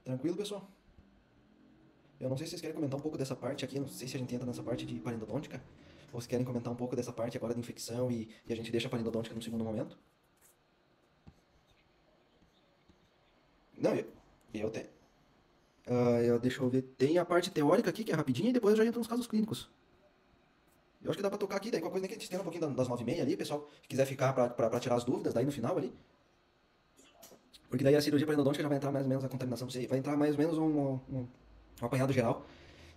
Tranquilo, pessoal? Eu não sei se vocês querem comentar um pouco dessa parte aqui, não sei se a gente entra nessa parte de parendodôntica, ou se querem comentar um pouco dessa parte agora de infecção e a gente deixa a parendodôntica no segundo momento. Não, eu tenho. Deixa eu ver. Tem a parte teórica aqui, que é rapidinha, e depois eu já entro nos casos clínicos. Eu acho que dá pra tocar aqui, daí qualquer coisa nem que a gente tenha um pouquinho das 9h30 ali, pessoal, que quiser ficar pra tirar as dúvidas, daí no final ali. Porque daí a cirurgia parendodôntica já vai entrar mais ou menos a contaminação, vai entrar mais ou menos um apanhado geral.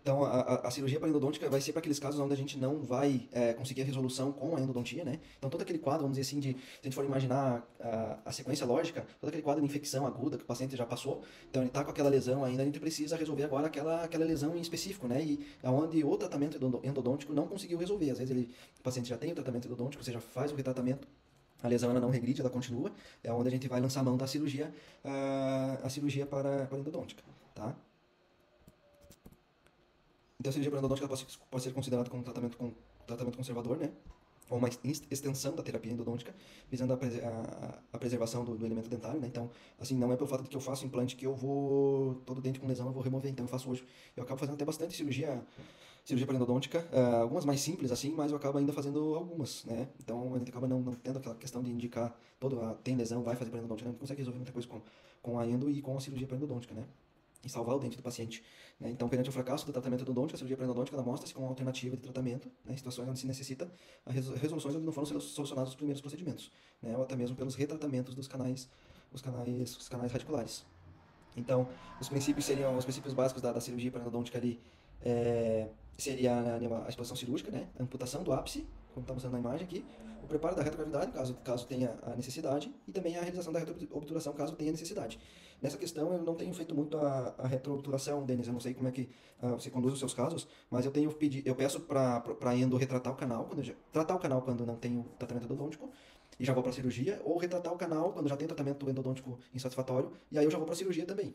Então, a cirurgia parendodôntica vai ser para aqueles casos onde a gente não vai conseguir a resolução com a endodontia, né? Então, todo aquele quadro, vamos dizer assim, se a gente for imaginar a sequência lógica, todo aquele quadro de infecção aguda que o paciente já passou, então ele está com aquela lesão ainda, a gente precisa resolver agora aquela lesão em específico, né? E aonde o tratamento endodôntico não conseguiu resolver. Às vezes o paciente já tem o tratamento endodôntico, você já faz o retratamento, a lesão ela não regride, ela continua, é onde a gente vai lançar a mão da cirurgia, a cirurgia para endodôntica, tá? Então, a cirurgia periodontal pode ser considerada como tratamento conservador, né? Ou uma extensão da terapia endodôntica, visando a preservação do elemento dentário, né? Então, assim, não é pelo fato de que eu faço implante que eu vou, todo dente com lesão eu vou remover. Então, eu faço hoje. Eu acabo fazendo até bastante cirurgia periodontal, algumas mais simples, assim, mas eu acabo ainda fazendo algumas, né? Então, a gente acaba não tendo aquela questão de indicar tem lesão, vai fazer periodontal, né? A gente consegue resolver muita coisa com a endo e com a cirurgia periodontal, né? E salvar o dente do paciente, né? Então, perante o fracasso do tratamento endodôntico, a cirurgia periodontal ela mostra-se como uma alternativa de tratamento, né, em situações onde se necessita resoluções onde não foram solucionados os primeiros procedimentos, né, ou até mesmo pelos retratamentos dos canais, os canais radiculares. Então, os princípios básicos da cirurgia periodontal ali é, seria a exposição cirúrgica, né, a amputação do ápice, como está mostrando na imagem aqui, o preparo da retrocavidade, caso tenha a necessidade, e também a realização da retroobturação, caso tenha necessidade. Nessa questão, eu não tenho feito muito a retroobturação, Denis, eu não sei como é que você conduz os seus casos, mas eu peço para endo retratar o canal, tratar o canal quando não tem o tratamento endodôntico, e já vou para a cirurgia, ou retratar o canal quando já tem tratamento endodôntico insatisfatório, e aí eu já vou para a cirurgia também.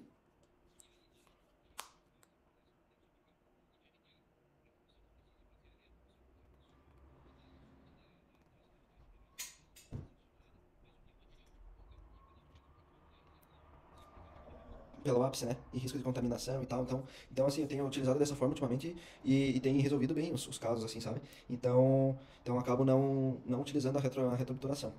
Pelo ápice, né? E risco de contaminação e tal. Então assim, eu tenho utilizado dessa forma ultimamente e tem resolvido bem os casos, assim, sabe? Então eu acabo não utilizando a retroobturação.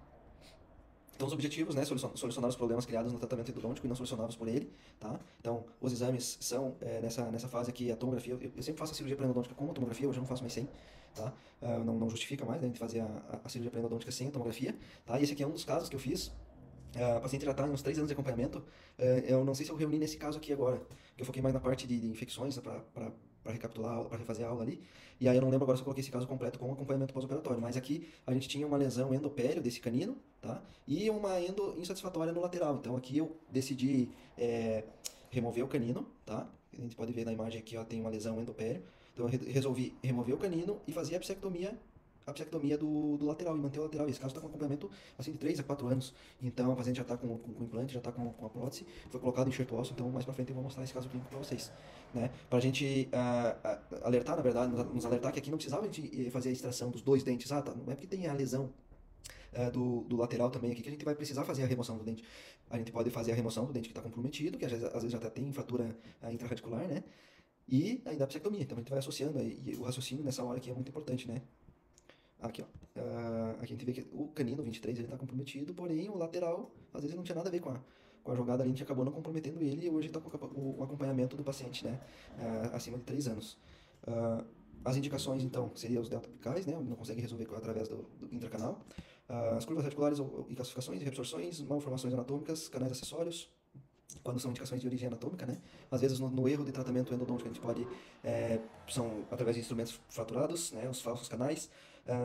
Então, os objetivos, né, solucionar os problemas criados no tratamento endodôntico e não solucionados por ele, tá? Então, os exames são, nessa fase aqui, a tomografia, eu sempre faço a cirurgia pré-endodôntica com a tomografia, hoje eu não faço mais sem, tá? Não justifica mais, né, a gente fazer a cirurgia pré-endodôntica sem a tomografia, tá? E esse aqui é um dos casos que eu fiz, a paciente já está em uns 3 anos de acompanhamento. Eu não sei se eu reuni nesse caso aqui agora, que eu foquei mais na parte de infecções para recapitular a aula, para refazer a aula ali. E aí eu não lembro agora se eu coloquei esse caso completo com acompanhamento pós-operatório. Mas aqui a gente tinha uma lesão endopério desse canino, tá? E uma endo insatisfatória no lateral. Então aqui eu decidi remover o canino, tá? A gente pode ver na imagem aqui, ó, tem uma lesão endopério. Então eu resolvi remover o canino e fazer a psectomia do lateral e manter o lateral. Esse caso está com acompanhamento assim de 3 a 4 anos. Então a paciente já está com implante, já está com a prótese, foi colocado enxerto ósseo, então mais para frente eu vou mostrar esse caso clínico para vocês, né? Para a gente alertar, na verdade, nos alertar que aqui não precisava a gente fazer a extração dos dois dentes, tá, não é porque tem a lesão do lateral também aqui que a gente vai precisar fazer a remoção do dente. A gente pode fazer a remoção do dente que está comprometido, que às vezes já tem fratura intraradicular, né? E ainda a psectomia, então a gente vai associando aí, e o raciocínio nessa hora aqui é muito importante, né? Aqui, ó. Aqui a gente vê que o canino 23 ele está comprometido, porém o lateral às vezes não tinha nada a ver com a jogada ali, a gente acabou não comprometendo ele e hoje está com o acompanhamento do paciente, né? Acima de 3 anos. As indicações, então, seriam os deltapicais, né? Onde não consegue resolver através do intracanal. As curvas radiculares e calcificações, reabsorções, malformações anatômicas, canais acessórios, quando são indicações de origem anatômica, né? Às vezes no erro de tratamento endodôntico a gente pode, são através de instrumentos fraturados, né? Os falsos canais,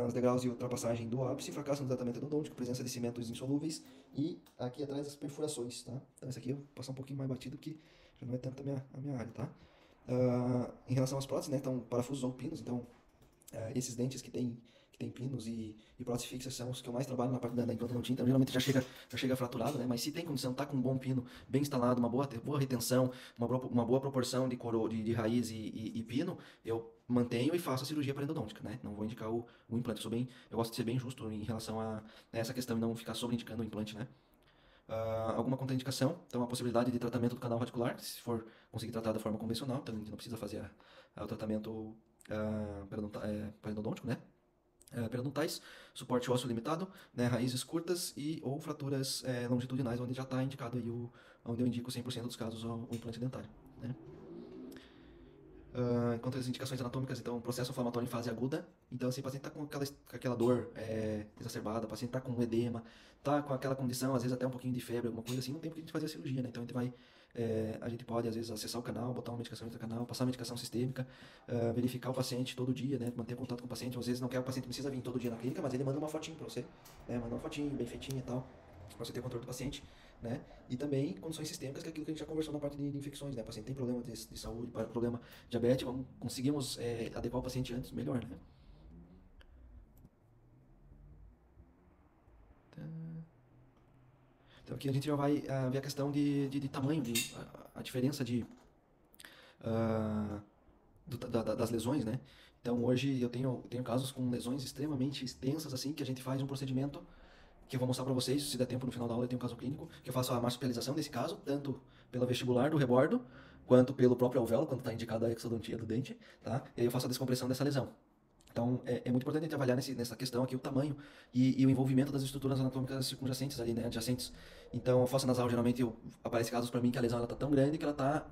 os degraus de ultrapassagem do ápice, fracasso no tratamento endodôntico, presença de cimentos insolúveis e aqui atrás as perfurações, tá? Então esse aqui eu vou passar um pouquinho mais batido que já não é tanto a minha área, tá? Em relação às próteses, né? Então parafusos ou pinos, então esses dentes que tem pinos e próteses fixas são os que eu mais trabalho na parte da implantodontia, então geralmente já chega fraturado, né? Mas se tem condição, tá com um bom pino bem instalado, uma boa retenção, uma boa proporção de raiz e pino, eu mantenho e faço a cirurgia parendodôntica, né? Não vou indicar o implante, eu gosto de ser bem justo em relação a essa questão e não ficar sobreindicando o implante, né? Alguma contraindicação, então a possibilidade de tratamento do canal radicular, se for conseguir tratar da forma convencional, então a gente não precisa fazer o tratamento periodontal, né? Periodontais, suporte ósseo limitado, né, raízes curtas e ou fraturas longitudinais, onde já está indicado aí onde eu indico 100% dos casos o implante dentário, né? Quanto às indicações anatômicas, então, processo inflamatório em fase aguda. Então, assim, o paciente está com aquela dor exacerbada, o paciente está com edema, está com aquela condição, às vezes até um pouquinho de febre, alguma coisa assim, não tem por que a gente fazer a cirurgia, né? Então, a gente pode, às vezes, acessar o canal, botar uma medicação intracanal, passar uma medicação sistêmica, verificar o paciente todo dia, né? Manter contato com o paciente. Às vezes não quer o paciente precisa vir todo dia na clínica, mas ele manda uma fotinho para você, né? Manda uma fotinho bem feitinha e tal, para você ter controle do paciente, né? E também condições sistêmicas, que é aquilo que a gente já conversou na parte de infecções, né? O paciente tem problema de saúde, problema diabetes, conseguimos adequar o paciente antes, melhor, né? Então aqui a gente já vai ver a questão de tamanho, a diferença ah, das lesões, né? Então hoje eu tenho casos com lesões extremamente extensas, assim, que a gente faz um procedimento que eu vou mostrar para vocês, se der tempo no final da aula eu tenho um caso clínico, que eu faço a marsupialização desse caso, tanto pela vestibular do rebordo, quanto pelo próprio alvéolo, quando está indicada a exodontia do dente, tá? E aí eu faço a descompressão dessa lesão. Então, é muito importante a gente avaliar nessa questão aqui o tamanho e o envolvimento das estruturas anatômicas circunjacentes ali, né, adjacentes. Então, a fossa nasal, geralmente, aparece casos para mim que a lesão está tão grande que ela está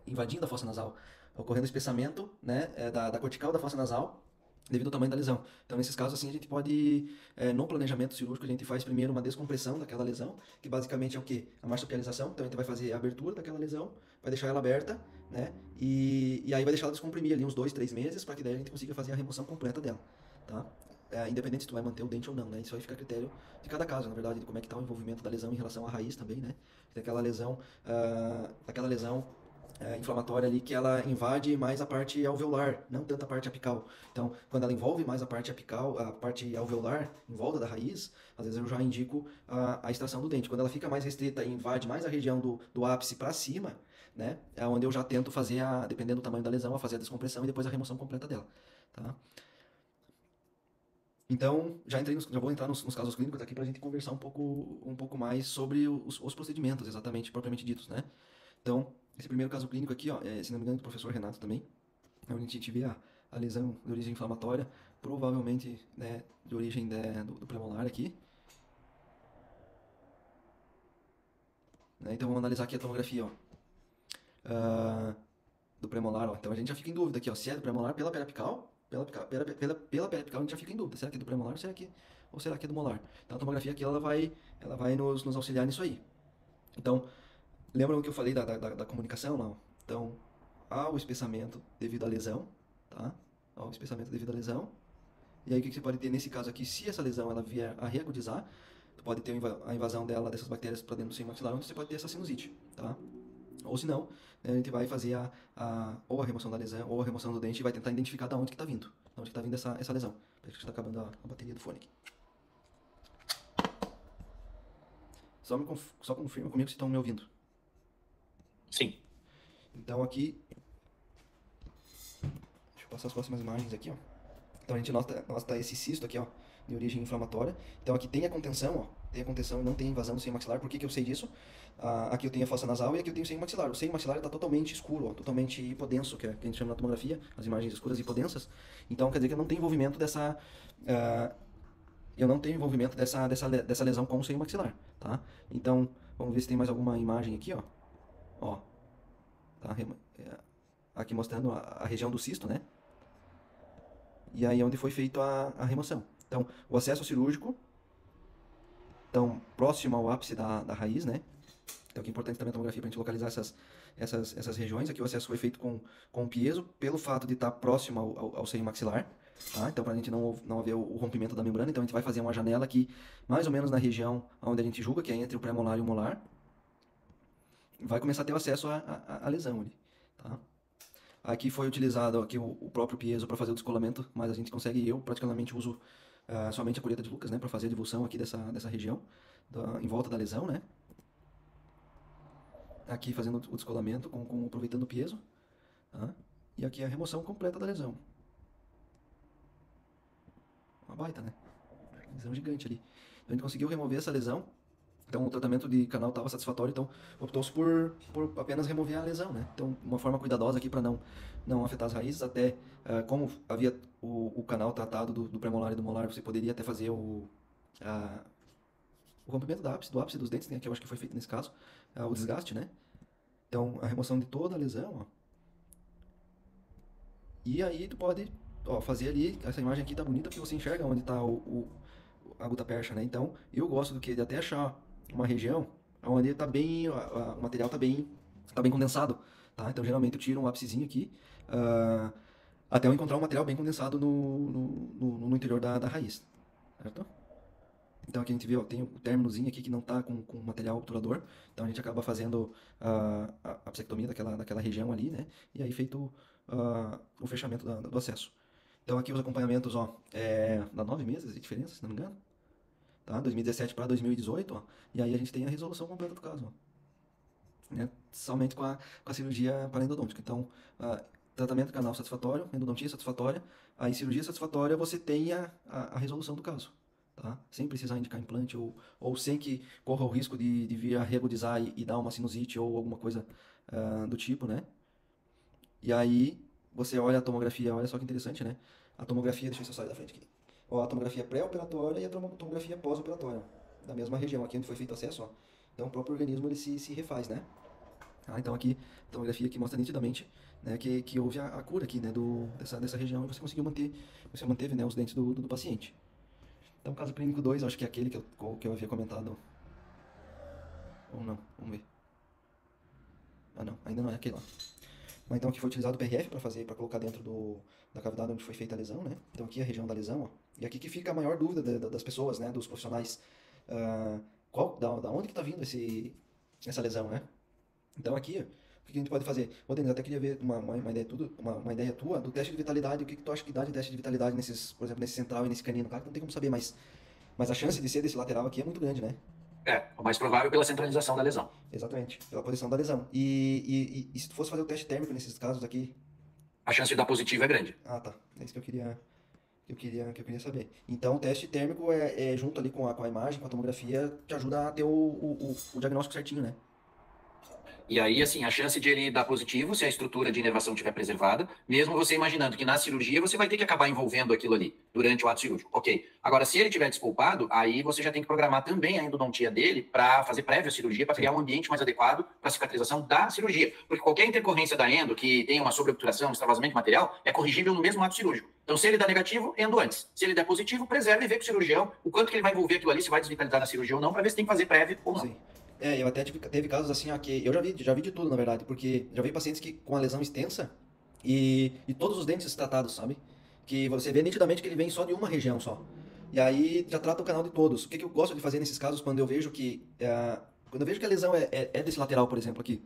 invadindo a fossa nasal, ocorrendo espessamento, né, da cortical da fossa nasal, devido ao tamanho da lesão. Então, nesses casos, assim, a gente pode, no planejamento cirúrgico, a gente faz primeiro uma descompressão daquela lesão, que basicamente é o quê? A marsupialização. Então, a gente vai fazer a abertura daquela lesão, vai deixar ela aberta, né? E aí vai deixar ela descomprimir ali uns 2, 3 meses, para que daí a gente consiga fazer a remoção completa dela, tá? Independente se tu vai manter o dente ou não, né? Isso aí fica a critério de cada caso, na verdade, de como é que está o envolvimento da lesão em relação à raiz também, né? Tem aquela lesão inflamatória ali que ela invade mais a parte alveolar, não tanto a parte apical. Então, quando ela envolve mais a parte apical, a parte alveolar, em volta da raiz, às vezes eu já indico a extração do dente. Quando ela fica mais restrita e invade mais a região do ápice para cima, né, é onde eu já tento fazer, dependendo do tamanho da lesão, a fazer a descompressão e depois a remoção completa dela. Tá? Então, já vou entrar nos casos clínicos aqui para a gente conversar um pouco mais sobre os procedimentos, exatamente, propriamente ditos, né? Então, esse primeiro caso clínico aqui, ó, se não me engano, do professor Renato também, é onde a gente vê a lesão de origem inflamatória, provavelmente, né, de origem do premolar aqui. Né? Então, vamos analisar aqui a tomografia, ó, do premolar, ó. Então, a gente já fica em dúvida aqui, ó, se é do premolar pela periapical, pela periapical a gente já fica em dúvida, será que é do premolar ou será que é do molar? Então, a tomografia aqui, ela vai nos auxiliar nisso aí. Então, lembram que eu falei da comunicação, não? Então, há o espessamento devido à lesão, tá? Há o espessamento devido à lesão. E aí o que você pode ter nesse caso aqui, se essa lesão ela vier a reagudizar, tu pode ter a invasão dessas bactérias para dentro do seio maxilar, onde você pode ter essa sinusite, tá? Ou se não, né, a gente vai fazer ou a remoção da lesão ou a remoção do dente e vai tentar identificar de onde que está vindo. De onde que está vindo essa lesão. Parece que está acabando a bateria do fone aqui. Só confirma comigo se estão me ouvindo. Sim. Então aqui, deixa eu passar as próximas imagens aqui, ó. Então a gente nota esse cisto aqui, ó, de origem inflamatória. Então aqui tem a contenção, ó, tem a contenção e não tem invasão do seio maxilar. Por que que eu sei disso? Aqui eu tenho a fossa nasal e aqui eu tenho o seio maxilar. O seio maxilar está totalmente escuro, ó, totalmente hipodenso, que a gente chama na tomografia, as imagens escuras hipodensas. Então quer dizer que eu não tenho envolvimento dessa lesão com o seio maxilar, tá? Então, vamos ver se tem mais alguma imagem aqui, ó. Ó, tá? Aqui mostrando a região do cisto, né? E aí é onde foi feita a remoção. Então, o acesso cirúrgico, então, próximo ao ápice da raiz, né? Então, que é importante também a tomografia para a gente localizar essas regiões. Aqui o acesso foi feito com piezo, pelo fato de estar próximo ao seio maxilar, tá? Então, para a gente não haver o rompimento da membrana, então a gente vai fazer uma janela aqui, mais ou menos na região onde a gente julga, que é entre o pré-molar e o molar. Vai começar a ter o acesso à lesão ali, tá? Aqui foi utilizado aqui o próprio piezo para fazer o descolamento, mas a gente consegue, eu praticamente uso somente a colheita de Lucas, né, para fazer a divulsão aqui dessa região, em volta da lesão, né? Aqui fazendo o descolamento, aproveitando o piezo, tá? E aqui a remoção completa da lesão. Uma baita, né? Lesão gigante ali. Então a gente conseguiu remover essa lesão Então o tratamento de canal estava satisfatório, então optou-se por apenas remover a lesão, né? Então uma forma cuidadosa aqui para não afetar as raízes, até como havia o canal tratado do premolar e do molar, você poderia até fazer a, o rompimento do ápice dos dentes, né? Que eu acho que foi feito nesse caso, o desgaste, né? Então a remoção de toda a lesão, ó. E aí tu pode, ó, fazer ali, essa imagem aqui tá bonita porque você enxerga onde tá a gutapercha, né? Então eu gosto do que de até achar uma região onde tá bem, o material tá bem condensado, tá? Então geralmente eu tiro um ápicezinho aqui, ah, até eu encontrar um material bem condensado no interior da raiz, certo? Então aqui a gente vê, ó, tem o términozinho aqui que não tá com material obturador, então a gente acaba fazendo a psectomia daquela região ali, né? E aí feito o fechamento do acesso. Então aqui os acompanhamentos, ó, dá 9 meses de diferença, se não me engano, tá? 2017 para 2018, ó, e aí a gente tem a resolução completa do caso, ó, né? Somente com a cirurgia paraendodôntica. Então, tratamento canal satisfatório, endodontia satisfatória, aí cirurgia satisfatória, você tem a resolução do caso. Tá? Sem precisar indicar implante ou sem que corra o risco de vir a reagudizar e dar uma sinusite ou alguma coisa do tipo, né? E aí você olha a tomografia, olha só que interessante, né? A tomografia, deixa eu só sair da frente aqui. Ó, a tomografia pré-operatória e a tomografia pós-operatória, da mesma região, aqui onde foi feito o acesso, ó. Então o próprio organismo ele se refaz, né? Então aqui, a tomografia que mostra nitidamente, né, que houve a cura aqui, né, dessa região e você conseguiu você manteve, né, os dentes do paciente. Então, caso clínico 2, acho que é aquele que eu havia comentado. Ou não, vamos ver. Ah, não, ainda não é aquele lá. Mas então aqui foi utilizado o PRF para colocar dentro da cavidade onde foi feita a lesão, né? Então aqui é a região da lesão, ó. E aqui que fica a maior dúvida das pessoas, né, dos profissionais. Da onde que tá vindo essa lesão, né? Então aqui, o que a gente pode fazer? Ô, Denis, até queria ver uma ideia tua do teste de vitalidade. O que tu acha que dá de teste de vitalidade por exemplo, nesse central e nesse canino? Claro que não tem como saber, mas a chance de ser desse lateral aqui é muito grande, né? O mais provável pela centralização da lesão. Exatamente, pela posição da lesão. E se tu fosse fazer o teste térmico nesses casos aqui? A chance de dar positivo é grande. Ah, tá. É isso que eu queria saber. Então, o teste térmico é junto ali com a imagem, com a tomografia, te ajuda a ter o diagnóstico certinho, né? E aí, assim, a chance de ele dar positivo, se a estrutura de inervação estiver preservada, mesmo você imaginando que na cirurgia você vai ter que acabar envolvendo aquilo ali durante o ato cirúrgico. Ok. Agora, se ele estiver despolpado, aí você já tem que programar também a endodontia dele para fazer prévia à cirurgia, para criar um ambiente mais adequado para a cicatrização da cirurgia. Porque qualquer intercorrência da endo que tenha uma sobreobturação, um extravasamento de material, é corrigível no mesmo ato cirúrgico. Então, se ele dá negativo, endo antes. Se ele der positivo, preserva e vê com o cirurgião o quanto que ele vai envolver aquilo ali, se vai desvitalizar na cirurgia ou não, para ver se tem que fazer prévia ou não. Sim. Eu até teve casos assim, ó, que eu já vi de tudo, na verdade, porque já vi pacientes que com a lesão extensa e todos os dentes tratados, sabe? Que você vê nitidamente que ele vem só de uma região só. E aí já trata o canal de todos. O que eu gosto de fazer nesses casos quando eu vejo que a lesão é desse lateral, por exemplo, aqui.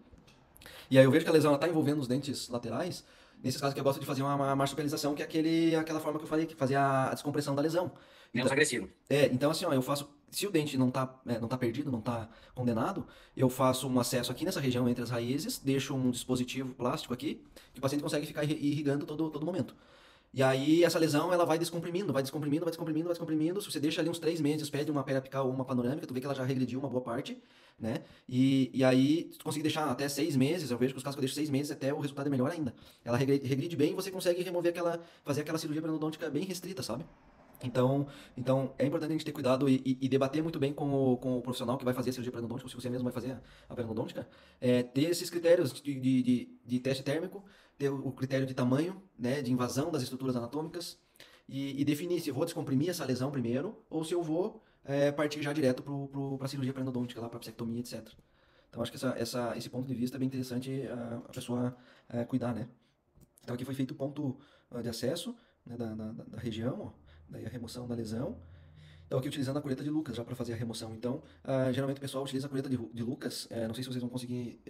E aí eu vejo que a lesão está envolvendo os dentes laterais. Nesses casos que eu gosto de fazer uma marsupialização, que é aquela forma que eu falei, que fazia a descompressão da lesão. Menos agressivo. Então assim, ó, eu faço, se o dente não tá perdido, não tá condenado, eu faço um acesso aqui nessa região entre as raízes, deixo um dispositivo plástico aqui, que o paciente consegue ficar irrigando todo momento. E aí essa lesão, ela vai descomprimindo, vai descomprimindo, vai descomprimindo, vai descomprimindo. Se você deixa ali uns 3 meses, pede uma periapical ou uma panorâmica, tu vê que ela já regrediu uma boa parte, né? E aí, se tu conseguir deixar até 6 meses, eu vejo que os casos que eu deixo 6 meses, até o resultado é melhor ainda. Ela regride bem e você consegue fazer aquela cirurgia periodontica bem restrita, sabe? Então é importante a gente ter cuidado e debater muito bem com o profissional que vai fazer a cirurgia periodontica, ou se você mesmo vai fazer a periodontica, ter esses critérios de teste térmico, ter o critério de tamanho, né, de invasão das estruturas anatômicas e definir se eu vou descomprimir essa lesão primeiro ou se eu vou partir já direto para a cirurgia periodontica, para a psectomia, etc. Então acho que esse ponto de vista é bem interessante a pessoa cuidar, né? Então aqui foi feito o ponto de acesso, né, da região, ó. Daí a remoção da lesão. Então aqui utilizando a colheita de Lucas já para fazer a remoção. Então, geralmente o pessoal utiliza a colheita de Lucas, não sei se vocês vão conseguir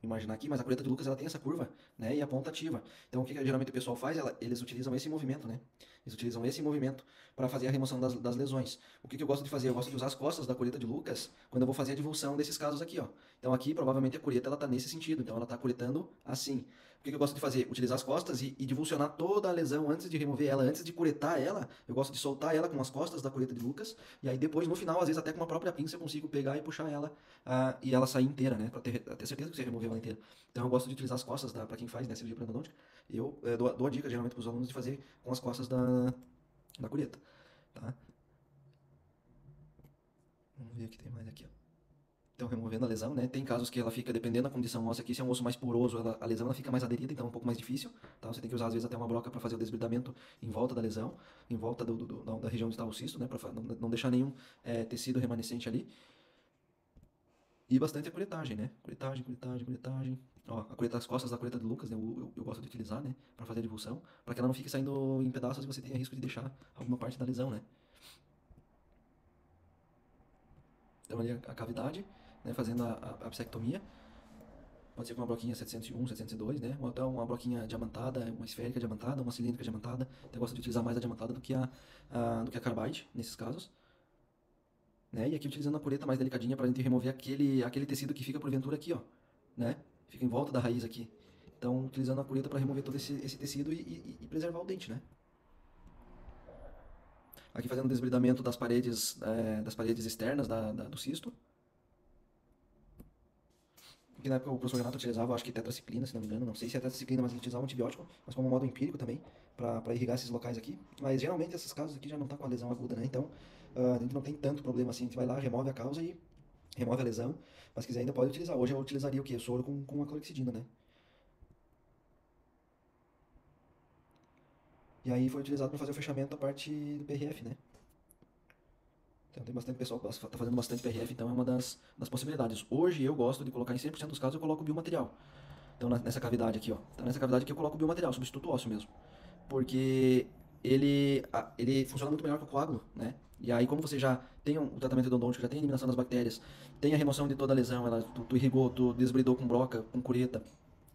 imaginar aqui, mas a colheita de Lucas ela tem essa curva, né, e a ponta ativa. Então o que geralmente o pessoal faz? Eles utilizam esse movimento, né? Eles utilizam esse movimento para fazer a remoção das lesões. O que eu gosto de fazer? Eu gosto de usar as costas da colheita de Lucas quando eu vou fazer a divulsão desses casos aqui, ó. Então aqui provavelmente a cureta ela tá nesse sentido, então ela tá curetando assim. O que que eu gosto de fazer? Utilizar as costas e divulsionar toda a lesão antes de remover ela, antes de curetar ela, eu gosto de soltar ela com as costas da cureta de Lucas, e aí depois no final, às vezes até com uma própria pinça eu consigo pegar e puxar ela e ela sair inteira, né? Pra ter certeza que você removeu ela inteira. Então eu gosto de utilizar as costas, pra quem faz, né, cirurgia periodontística, eu dou a dica geralmente pros alunos de fazer com as costas da cureta, tá? Vamos ver o que tem mais aqui, ó. Então, removendo a lesão, né? Tem casos que ela fica, dependendo da condição óssea aqui, se é um osso mais poroso, a lesão ela fica mais aderida, então é um pouco mais difícil, tá? Você tem que usar, às vezes, até uma broca para fazer o desbridamento em volta da lesão, em volta da região onde está o cisto, né? Para não deixar nenhum tecido remanescente ali. E bastante a curetagem, né? Curetagem. Ó, as costas da cureta do Lucas, né? Eu gosto de utilizar, né? Para fazer a divulsão, para que ela não fique saindo em pedaços e você tenha risco de deixar alguma parte da lesão, né? Então, ali a cavidade, né? Fazendo a bisektomia. Pode ser com uma broquinha 701, 702, né? Ou então uma broquinha diamantada, uma esférica diamantada, uma cilíndrica diamantada. Eu gosto de utilizar mais a diamantada do que a carbide, nesses casos. Né? E aqui utilizando a cureta mais delicadinha para a gente remover aquele tecido que fica porventura aqui, ó. Né? Fica em volta da raiz aqui. Então, utilizando a cureta para remover todo esse tecido e preservar o dente, né? Aqui fazendo o desbridamento das paredes externas do cisto. Que na época o professor Renato utilizava, acho que tetraciclina, se não me engano, não sei se é tetraciclina, mas ele utilizava um antibiótico, mas como modo empírico também, para irrigar esses locais aqui. Mas geralmente esses casos aqui já não tá com a lesão aguda, né? Então a gente não tem tanto problema assim, a gente vai lá, remove a causa e remove a lesão, mas se quiser ainda pode utilizar. Hoje eu utilizaria o quê? Soro com a clorexidina, né? E aí foi utilizado para fazer o fechamento da parte do PRF, né? Então tem bastante pessoal que está fazendo bastante PRF, então é uma das possibilidades. Hoje eu gosto de colocar em 100% dos casos, eu coloco biomaterial. Então nessa cavidade aqui, ó. Então nessa cavidade aqui eu coloco biomaterial, substituto ósseo mesmo. Porque ele funciona muito melhor que o coágulo, né? E aí como você já tem o tratamento endodôntico, já tem a eliminação das bactérias, tem a remoção de toda a lesão, tu irrigou, tu desbridou com broca, com cureta.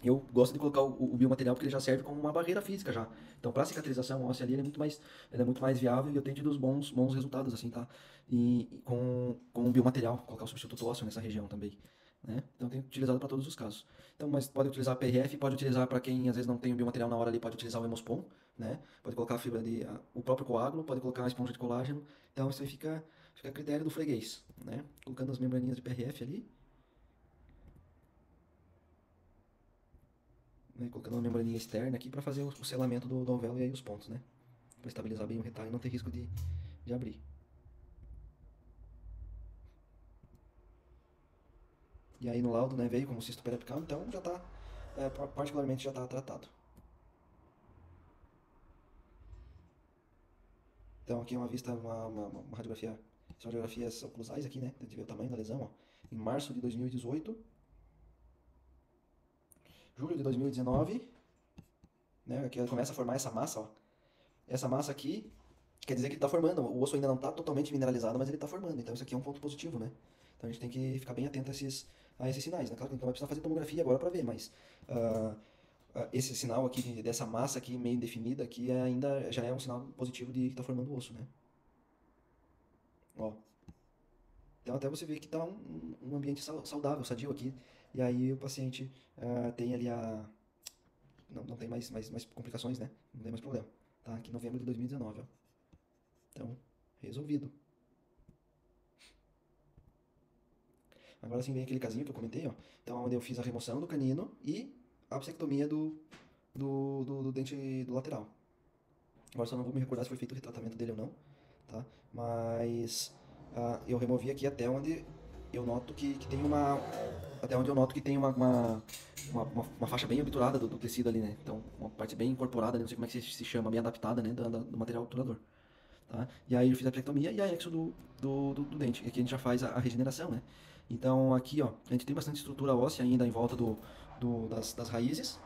Eu gosto de colocar o biomaterial porque ele já serve como uma barreira física já. Então para cicatrização óssea ali ele é muito mais viável e eu tenho tido os bons resultados assim, tá? E com o biomaterial, colocar o substituto ósseo nessa região também. Né? Então tem utilizado para todos os casos. Então, mas pode utilizar PRF, pode utilizar para quem às vezes não tem o biomaterial na hora ali, pode utilizar o Hemospon, né? Pode colocar a fibra o próprio coágulo, pode colocar a esponja de colágeno. Então isso aí fica a critério do freguês, né? Colocando as membraninhas de PRF ali, né? Colocando uma membraninha externa aqui para fazer o selamento do alvéolo e aí os pontos, né? Para estabilizar bem o retalho e não ter risco de abrir. E aí no laudo, né, veio como cisto periapical, então já está, particularmente já está tratado. Então aqui é uma vista, uma radiografia, são radiografias oclusais aqui, né, a gente vê o tamanho da lesão, ó. Em março de 2018, julho de 2019, né, aqui começa a formar essa massa, ó. Essa massa aqui quer dizer que ele está formando, o osso ainda não está totalmente mineralizado, mas ele está formando, então isso aqui é um ponto positivo, né. Então a gente tem que ficar bem atento a esses sinais, né? Claro que a gente vai precisar fazer tomografia agora para ver, mas esse sinal aqui dessa massa aqui meio definida aqui ainda já é um sinal positivo de que está formando o osso, né? Ó. Então até você vê que está um ambiente saudável, sadio aqui, e aí o paciente tem ali não tem mais complicações, né? Não tem mais problema. Tá? Aqui em novembro de 2019, ó. Então, resolvido. Agora sim vem aquele casinho que eu comentei, ó. Então, onde eu fiz a remoção do canino e a bisektomia do dente do lateral. Agora só não vou me recordar se foi feito o retratamento dele ou não, tá? Mas eu removi aqui até onde eu noto que tem até onde eu noto que tem uma faixa bem obturada do tecido ali, né? Então, uma parte bem incorporada, não sei como é que se chama, bem adaptada, né? Do material obturador. Tá? E aí eu fiz a bisektomia e anexo do dente. Aqui a gente já faz a regeneração, né? Então aqui, ó, a gente tem bastante estrutura óssea ainda em volta das raízes.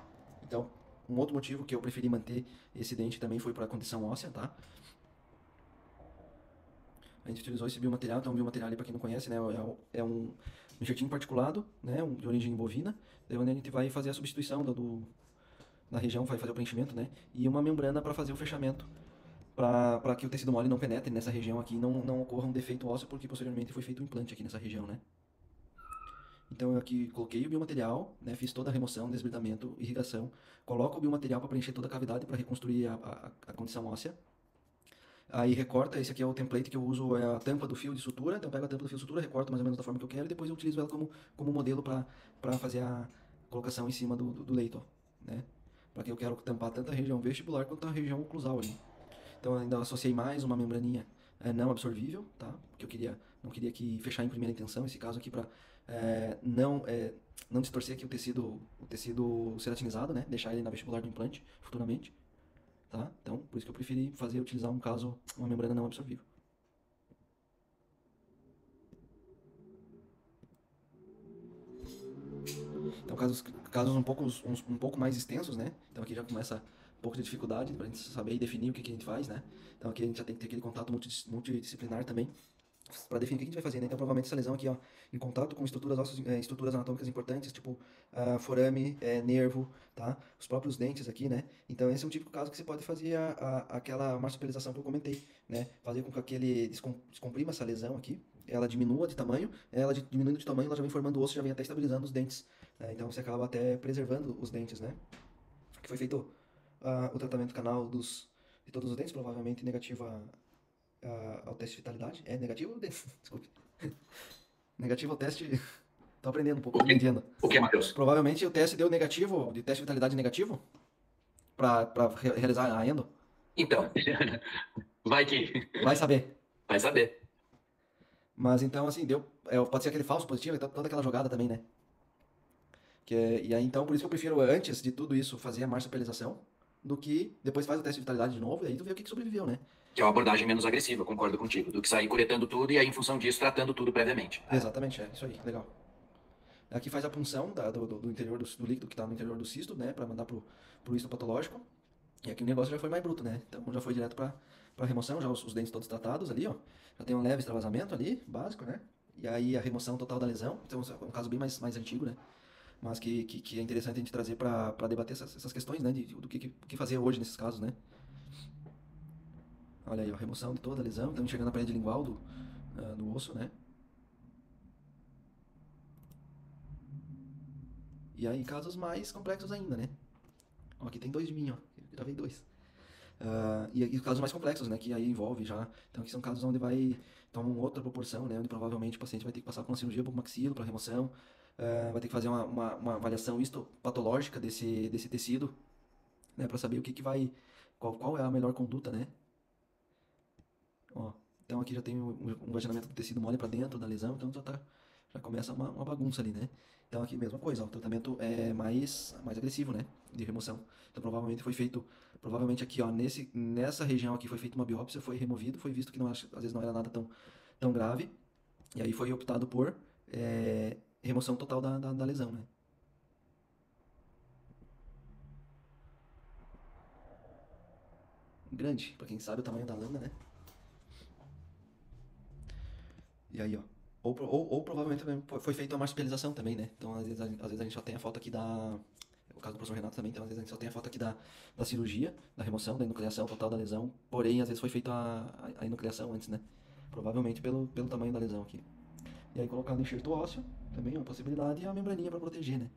Então, um outro motivo que eu preferi manter esse dente também foi para a condição óssea, tá? A gente utilizou esse biomaterial, então o biomaterial ali, para quem não conhece, né, é um enxertinho particulado, né, de origem bovina, onde a gente vai fazer a substituição da região, vai fazer o preenchimento, né, e uma membrana para fazer o fechamento, para que o tecido mole não penetre nessa região aqui, não ocorra um defeito ósseo, porque posteriormente foi feito um implante aqui nessa região, né. Então eu aqui coloquei o biomaterial, né, fiz toda a remoção, desbridamento, irrigação, coloco o biomaterial para preencher toda a cavidade para reconstruir a condição óssea. Aí recorta, esse aqui é o template que eu uso, é a tampa do fio de sutura, então eu pego a tampa do fio de sutura, recorto mais ou menos da forma que eu quero e depois eu utilizo ela como modelo para fazer a colocação em cima do leito, ó, né? Para que eu quero tampar tanto a região vestibular quanto a região oclusal ali. Então eu ainda associei mais uma membraninha não absorvível, tá? Porque não queria que fechar em primeira intenção, esse caso aqui para não distorcer aqui o tecido ceratinizado, né? Deixar ele na vestibular do implante futuramente, tá? Então por isso que eu preferi utilizar uma membrana não absorvível. Então casos um pouco mais extensos, né? Então aqui já começa um pouco de dificuldade para a gente saber e definir o que a gente faz, né? Então aqui a gente já tem que ter aquele contato multidisciplinar também para definir o que a gente vai fazer, né? Então provavelmente essa lesão aqui, ó, em contato com estruturas anatômicas importantes, tipo forame, nervo, tá? Os próprios dentes aqui, né? Então esse é um típico caso que você pode fazer aquela marsupialização que eu comentei, né? Fazer com que aquele descomprima essa lesão aqui, ela diminua de tamanho, diminuindo de tamanho, ela já vem formando osso, já vem até estabilizando os dentes, né? Então você acaba até preservando os dentes, né? Que foi feito o tratamento canal de todos os dentes, provavelmente negativo ao teste de vitalidade. É negativo? Desculpe. Negativo ao teste. Tô aprendendo um pouco, não entendo. O que, Matheus? Provavelmente o teste deu negativo, de teste de vitalidade negativo, para realizar a endo. Então, vai que. Vai saber. Vai saber. Mas então, assim, pode ser aquele falso positivo, então toda aquela jogada também, né? E aí, então, por isso que eu prefiro, antes de tudo isso, fazer a marsupialização, do que depois faz o teste de vitalidade de novo, e aí tu vê o que sobreviveu, né? Que é uma abordagem menos agressiva, concordo contigo, do que sair curetando tudo e aí, em função disso, tratando tudo previamente. Exatamente, é isso aí, legal. Aqui faz a punção do interior do líquido que está no interior do cisto, né, para mandar pro histopatológico. E aqui o negócio já foi mais bruto, né? Então já foi direto para remoção, já os dentes todos tratados ali, ó. Já tem um leve extravasamento ali, básico, né? E aí a remoção total da lesão. Então é um caso bem mais antigo, né? Mas que é interessante a gente trazer para debater essas questões, né? Do que fazer hoje nesses casos, né? Olha aí, ó, remoção de toda a lesão. Estamos chegando na parede lingual do osso, né? E aí casos mais complexos ainda, né? Ó, aqui tem dois de mim, ó. Eu gravei dois. E casos mais complexos, né? Que aí envolve já. Então aqui são casos onde vai tomar uma outra proporção, né? Onde provavelmente o paciente vai ter que passar por uma cirurgia bucomaxilo para remoção. Vai ter que fazer uma avaliação histopatológica desse tecido, né? Para saber qual é a melhor conduta, né? Ó, então aqui já tem um vaginamento do tecido mole para dentro da lesão, então já começa uma bagunça ali, né? Então aqui mesma coisa, ó, o tratamento é mais agressivo, né? De remoção. Então provavelmente aqui, ó, nessa região aqui foi feita uma biópsia, foi removido, foi visto que às vezes não era nada tão grave, e aí foi optado por remoção total da lesão, né? Grande, para quem sabe o tamanho da lâmina, né? E aí, ó. Ou provavelmente também foi feita uma marsupialização também, né? Então, às vezes a gente só tem a foto aqui o caso do professor Renato também, então às vezes a gente só tem a foto aqui da cirurgia, da remoção, da enucleação total da lesão, porém, às vezes foi feita a enucleação antes, né? Provavelmente pelo tamanho da lesão aqui. E aí colocar no enxerto ósseo, também é uma possibilidade, e a membraninha para proteger, né?